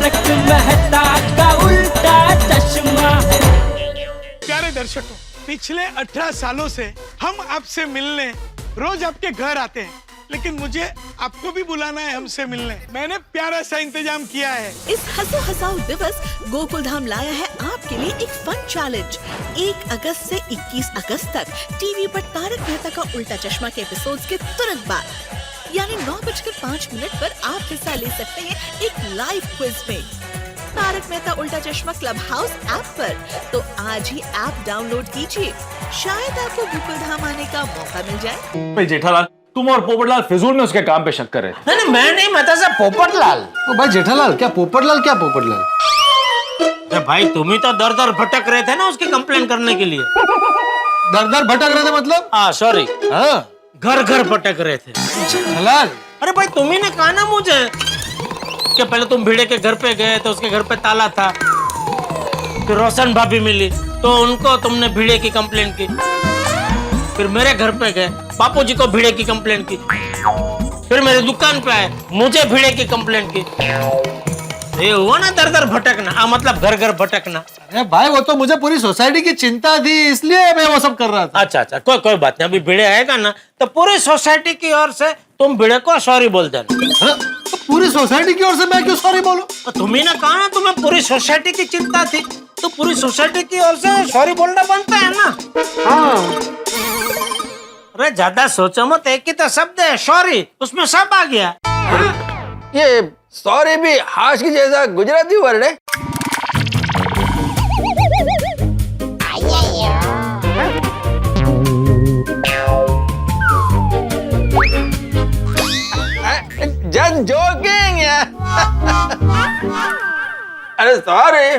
तारक मेहता का उल्टा चश्मा। प्यारे दर्शकों, पिछले 18 सालों से हम आपसे मिलने रोज आपके घर आते हैं, लेकिन मुझे आपको भी बुलाना है हमसे मिलने। मैंने प्यारा सा इंतजाम किया है। इस हंसो हंसाओ दिवस गोकुल धाम लाया है आपके लिए एक फन चैलेंज। 1 अगस्त से 21 अगस्त तक टीवी पर तारक मेहता का उल्टा चश्मा के एपिसोड्स के तुरंत बाद यानी 9:05 पर आप हिस्सा ले सकते हैं एक लाइव क्विज में तारक मेहता उल्टा चश्मा क्लब हाउस ऐप पर। तो आज ही ऐप डाउनलोड कीजिए, शायद आपको गोकुल धाम आने का मौका मिल जाए। भाई जेठालाल, तुम और पोपटलाल फिजूल में उसके काम पे शक कर रहे थे। नहीं मैं नहीं, मैं था पोपटलाल। ओ भाई जेठालाल, क्या पोपटलाल क्या पोपटलाल? अरे भाई तुम ही तो दर दर भटक रहे थे ना उसकी कंप्लेन करने के लिए। दर दर भटक रहे थे मतलब? हाँ सॉरी, हाँ घर घर भटक रहे थे। जेठालाल, अरे भाई तुम ही ने कहा ना मुझे कि पहले तुम भिड़े के घर पे गए तो उसके घर पे ताला था, फिर रोशन भाभी मिली तो उनको तुमने भिड़े की कंप्लेन की, फिर मेरे घर पे गए बापूजी को भिड़े की कंप्लेन की, फिर मेरी दुकान पे आए मुझे भिड़े की कंप्लेन की। ये हुआ ना दर दर भटकना, मतलब घर घर भटकना। अरे भाई वो तो मुझे पूरी सोसाइटी की चिंता थी, इसलिए मैं वो सब कर रहा था। अच्छा कोई बात नहीं, अभी भिड़े आएगा ना तो पूरी सोसाइटी की ओर से तुम भिड़े को सॉरी बोल देना। हाँ? तो पूरी सोसाइटी की ओर से मैं क्यों सॉरी बोलूं? तो तुम ही ने कहा ना तुम्हें पूरी सोसाइटी की चिंता थी, तो पूरी सोसाइटी की ओर से सॉरी बोलना बनता है ना। हाँ। अरे ज्यादा सोचो मत, एक ही तो शब्द है सॉरी, उसमें सब आ गया। ये सॉरी भी हाश की जैसा गुजराती वर्ड है। जस्ट जोकिंग यार। अरे सॉरी।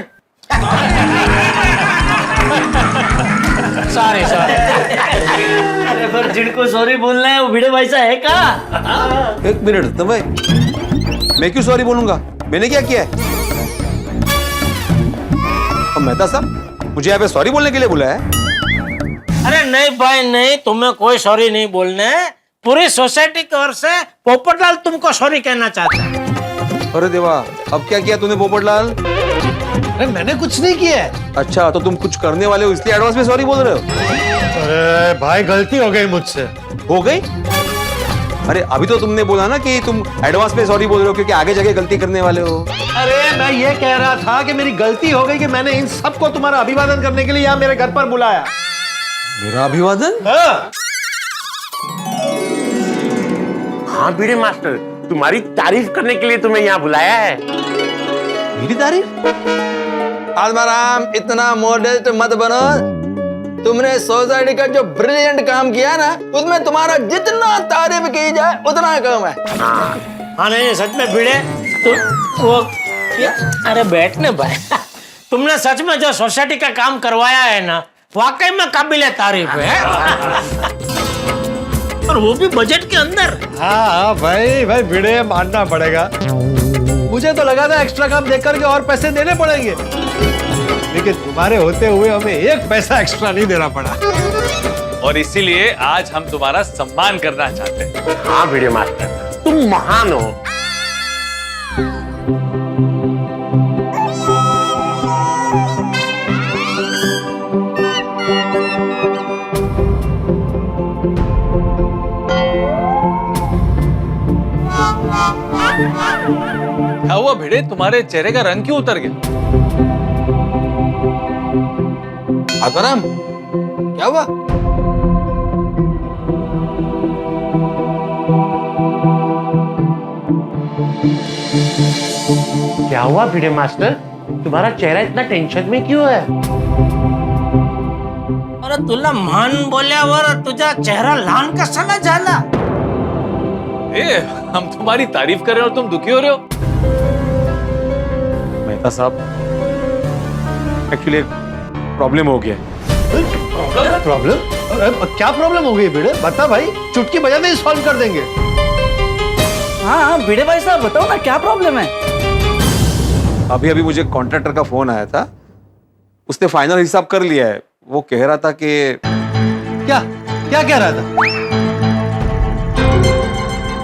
सॉरी अरे पर जिनको सॉरी बोलना है वो भिड़े भाई सा है का? एक मिनट तो भाई, मैं क्यों सॉरी बोलूंगा? मैंने क्या किया है? और मेहता साहब मुझे यहाँ पे सॉरी बोलने के लिए बुलाया है? अरे नहीं भाई नहीं, तुम्हें कोई सॉरी नहीं बोलना है, पूरी सोसाइटी की ओर से पोपटलाल तुमको सॉरी कहना चाहता है। अरे देवा, अब क्या किया तूने पोपटलाल? अरे मैंने कुछ नहीं किया है। अच्छा, तो तुम कुछ करने वाले हो इसलिए एडवांस में सॉरी बोल रहे हो? अरे भाई गलती हो गई मुझसे। हो गई? अरे अभी तो तुमने बोला ना कि तुम एडवांस में सॉरी बोल रहे हो क्योंकि आगे जाके गलती करने वाले हो। अरे मैं ये कह रहा था कि मेरी गलती हो गई कि मैंने इन सबको तुम्हारा अभिवादन करने के लिए यहाँ मेरे घर पर बुलाया। मेरा अभिवादन? हाँ। हाँ भिड़े मास्टर, तुम्हारी तारीफ करने के लिए तुम्हें यहाँ बुलाया है। मेरी तारीफ? आत्माराम, इतना मॉडर्न मत बनो। तुमने सोसाइटी का जो ब्रिलियंट काम किया ना, उसमें तुम्हारा जितना तारीफ की जाए उतना कम है। हाँ नहीं सच में भिड़े तो वो क्या? अरे बैठने भाई, तुमने सच में जो सोसाइटी का काम करवाया है ना, वाकई में काबिल तारीफ है। और वो भी बजट के अंदर। हाँ भाई भिड़े मानना पड़ेगा। मुझे तो लगा था एक्स्ट्रा काम देख करके और पैसे देने पड़ेंगे, लेकिन तुम्हारे होते हुए हमें एक पैसा एक्स्ट्रा नहीं देना पड़ा। और इसीलिए आज हम तुम्हारा सम्मान करना चाहते हैं। हाँ भिड़े मास्टर, तुम महान हो। क्या हुआ भिड़े, तुम्हारे चेहरे का रंग क्यों उतर गया? आत्माराम, क्या हुआ? क्या हुआ भिड़े मास्टर, तुम्हारा चेहरा इतना टेंशन में क्यों है? अरे तुला मान बोल्यावर तुझा चेहरा लहान कशाला झाला? हम तुम्हारी तारीफ कर रहे हो और तुम दुखी हो रहे हो? मेहता साहब, एक्चुअली प्रॉब्लम हो गया। प्रॉब्लम? क्या प्रॉब्लम हो गई भिड़े? बता भाई, चुटकी बजाते ही सॉल्व कर देंगे। हाँ भिड़े भाई साहब बताओ ना क्या प्रॉब्लम है? अभी मुझे कॉन्ट्रैक्टर का फोन आया था, उसने फाइनल हिसाब कर लिया है। वो कह रहा था कि क्या क्या कह रहा था?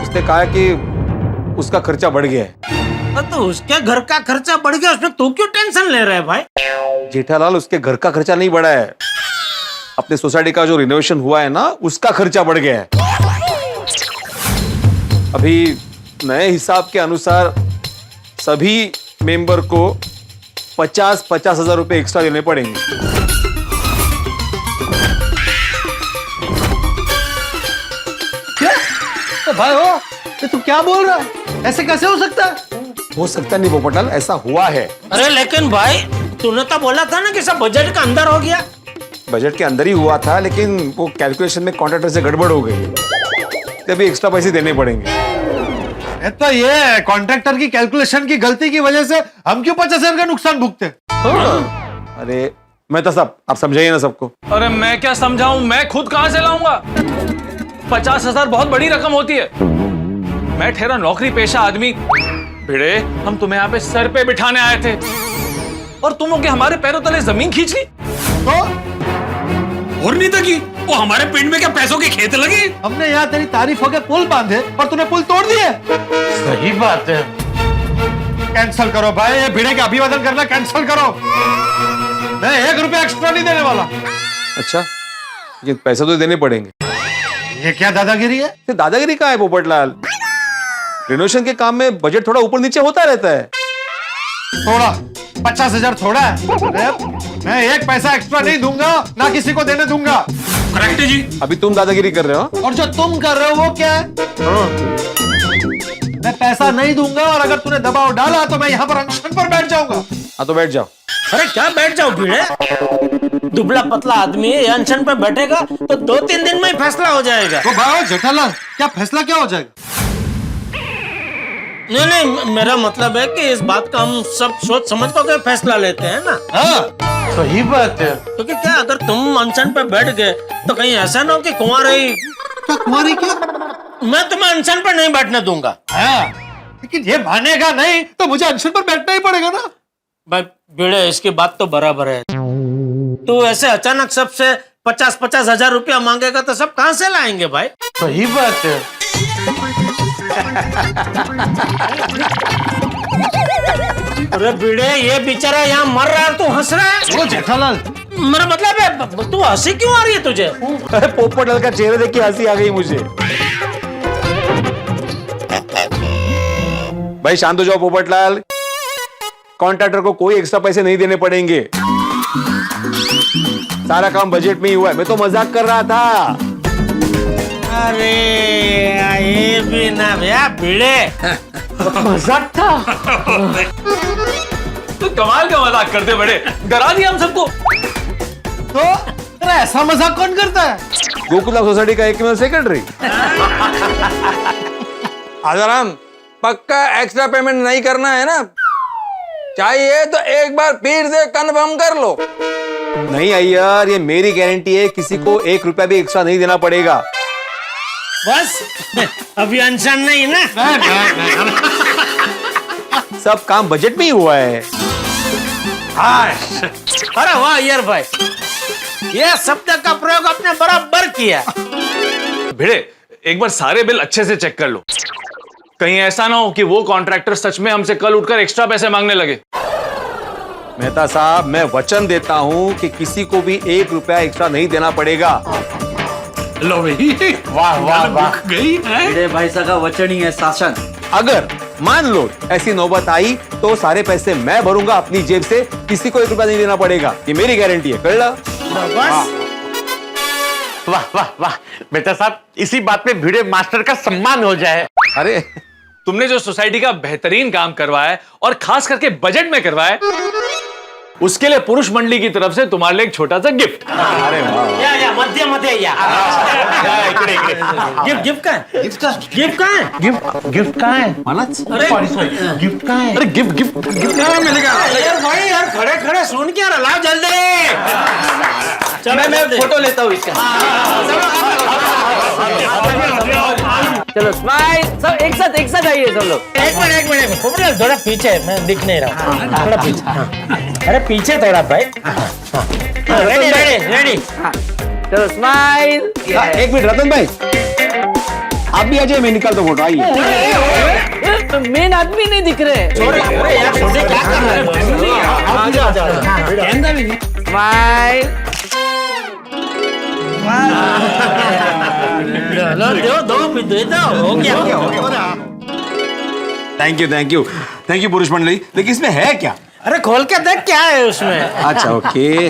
उसने कहा कि उसका खर्चा बढ़ गया है। तो उसके घर का खर्चा बढ़ गया, उसमें तू क्यों टेंशन ले रहा है भाई? जेठालाल, उसके घर का खर्चा नहीं बढ़ा है, अपने सोसाइटी का जो रिनोवेशन हुआ है ना, उसका खर्चा बढ़ गया है। अभी नए हिसाब के अनुसार सभी मेंबर को 50-50 हजार रुपए एक्स्ट्रा देने पड़ेंगे। क्या? तो भाई हो, ये तू क्या बोल रहा है? ऐसे कैसे हो सकता है? हो सकता नहीं पोपटलाल, ऐसा हुआ है। अरे लेकिन भाई तूने तो बोला था ना कि सब बजट का अंदर हो गया। बजट के अंदर ही हुआ था, लेकिन वो कैलकुलेशन में कॉन्ट्रैक्टर से गड़बड़ हो गई, तभी एक्स्ट्रा पैसे देने पड़ेंगे। तो ये कॉन्ट्रैक्टर की कैलकुलेशन की गलती की वजह से हम क्यों 50,000 का नुकसान भुगते? अरे मैं तो सब, आप समझाइए ना सबको। अरे मैं क्या समझाऊं, मैं खुद कहां से लाऊंगा? 50,000 बहुत बड़ी रकम होती है। मैं ठहरा नौकरी पेशा आदमी। भिड़े, हम तुम्हें यहाँ पे सर पे बिठाने आए थे और तुम हो के हमारे पैरों तले जमीन खींच ली। तो और नहीं था कि वो हमारे पेट में क्या पैसों के खेत लगे? हमने यहाँ तेरी तारीफ हो के पुल बांधे और तूने पुल तोड़ दिए। सही बात है। कैंसिल करो भाई, ये भिड़े का अभिवादन करना कैंसिल करो। मैं 1 रुपया एक्स्ट्रा नहीं देने वाला। अच्छा, लेकिन पैसे तो देने पड़ेंगे। ये क्या दादागिरी है? ये दादागिरी कहाँ है पोपटलाल? रिनोवेशन के काम में बजट थोड़ा ऊपर नीचे होता रहता है। थोड़ा 50,000 थोड़ा है। मैं 1 पैसा एक्स्ट्रा नहीं दूंगा, ना किसी को देने दूंगा। करेक्ट है जी। अभी तुम दादागिरी कर रहे हो। और जो तुम कर रहे हो वो क्या है? मैं पैसा नहीं दूंगा और अगर तूने दबाव डाला तो मैं यहाँ पर अनशन पर बैठ जाऊंगा। हाँ तो बैठ जाओ। अरे क्या बैठ जाओ भिड़े? दुबला पतला आदमी है, अनशन पे बैठेगा तो 2-3 दिन में ही फैसला हो जाएगा। तो भाई जेठालाल, क्या फैसला क्या हो जाएगा? नहीं, मेरा मतलब है कि इस बात का हम सब सोच समझ कर फैसला लेते हैं ना। हाँ, सही बात है। क्योंकि क्या अगर तुम अनशन पे बैठ गए तो कहीं ऐसा ना हो कि कुंवारी। क्या कुंवारी क्या? मैं तुम्हें अनशन पर नहीं बैठने दूंगा। हाँ, लेकिन ये मानेगा नहीं तो मुझे अनशन पर बैठना ही पड़ेगा ना। भाई भिड़े, इसकी बात तो बराबर है। तू ऐसे अचानक सबसे 50-50 हजार रुपया मांगेगा तो सब कहां से लाएंगे भाई? सही बात है। अरे भिड़े, ये बेचारा यहाँ मर रहा है, तू हंस रहा है। वो जेठालाल, मेरा मतलब है तू हंसी क्यों आ रही है तुझे? अरे पोपटलाल का चेहरा देख के हंसी आ गई मुझे। भाई शांत हो जाओ पोपटलाल, कॉन्ट्रैक्टर को कोई एक्स्ट्रा पैसे नहीं देने पड़ेंगे। सारा काम बजट में ही हुआ है, मैं तो मजाक कर रहा था। अरे ये भी ना भैया भिड़े, मजाक था। तो कमाल का मजाक करते बड़े, डरा दिया हम सबको। तो अरे ऐसा मजाक कौन करता है? गोकुला सोसाइटी का एकमेव सेक्रेटरी। आजाराम, पक्का एक्स्ट्रा पेमेंट नहीं करना है ना? चाहिए तो एक बार फिर से कंफर्म कर लो। नहीं अय्यर, ये मेरी गारंटी है, किसी को 1 रुपया भी एक्स्ट्रा नहीं देना पड़ेगा। बस अभी अनशन नहीं ना? सब काम बजट में ही हुआ है। अरे वाह यार भाई, ये शब्द का प्रयोग आपने बराबर किया। भिड़े, एक बार सारे बिल अच्छे से चेक कर लो, कहीं ऐसा ना हो कि वो कॉन्ट्रैक्टर सच में हमसे कल उठकर एक्स्ट्रा पैसे मांगने लगे। मेहता साहब, मैं वचन देता हूं कि किसी को भी 1 रुपया एक्स्ट्रा नहीं देना पड़ेगा। लो भाई, वाह वाह वाह। गई है। भिड़े भाई साहब का वचन ही है शासन। अगर मान लो ऐसी नौबत आई तो सारे पैसे मैं भरूंगा अपनी जेब से, किसी को 1 रुपया नहीं देना पड़ेगा, ये मेरी गारंटी है। कर ला। बस वाह वाह वाह, बेटा साहब, इसी बात पे भिड़े मास्टर का सम्मान हो जाए। अरे तुमने जो सोसाइटी का बेहतरीन काम करवाया है और खास करके बजट में करवाया है, उसके लिए पुरुष मंडली की तरफ से तुम्हारे लिए एक छोटा सा गिफ्ट। अरे वाह, या मध्य गिफ्ट गिफ्ट का है? गिफ्ट का है? गिफ्ट कहाँ है? अरे गिफ्ट कहाँ है? अरे गिफ्ट गिफ्ट गिफ्ट कहाँ मिलेगा? यार भाई यार, खड़े खड़े सुन क्या रहा? लाओ जल्दी। चलो मैं फोटो लेता हूँ इसका। चलो स्माइल, सब एक साथ आइए सब लोग। एक मिनट थोड़ा पीछे, मैं दिख नहीं रहा। थोड़ा पीछे। हाँ। अरे पीछे थोड़ा भाई। रेडी। चलो स्माइल। 1 मिनट रतन भाई, आप भी आ जाइए, मैं निकालता हूँ फोटो, आइए। मेन आदमी नहीं दिख रहे। स्माइल। थैंक यू पुरुष मंडली। लेकिन इसमें है क्या? अरे खोल के देख क्या है उसमें। अच्छा, ओके।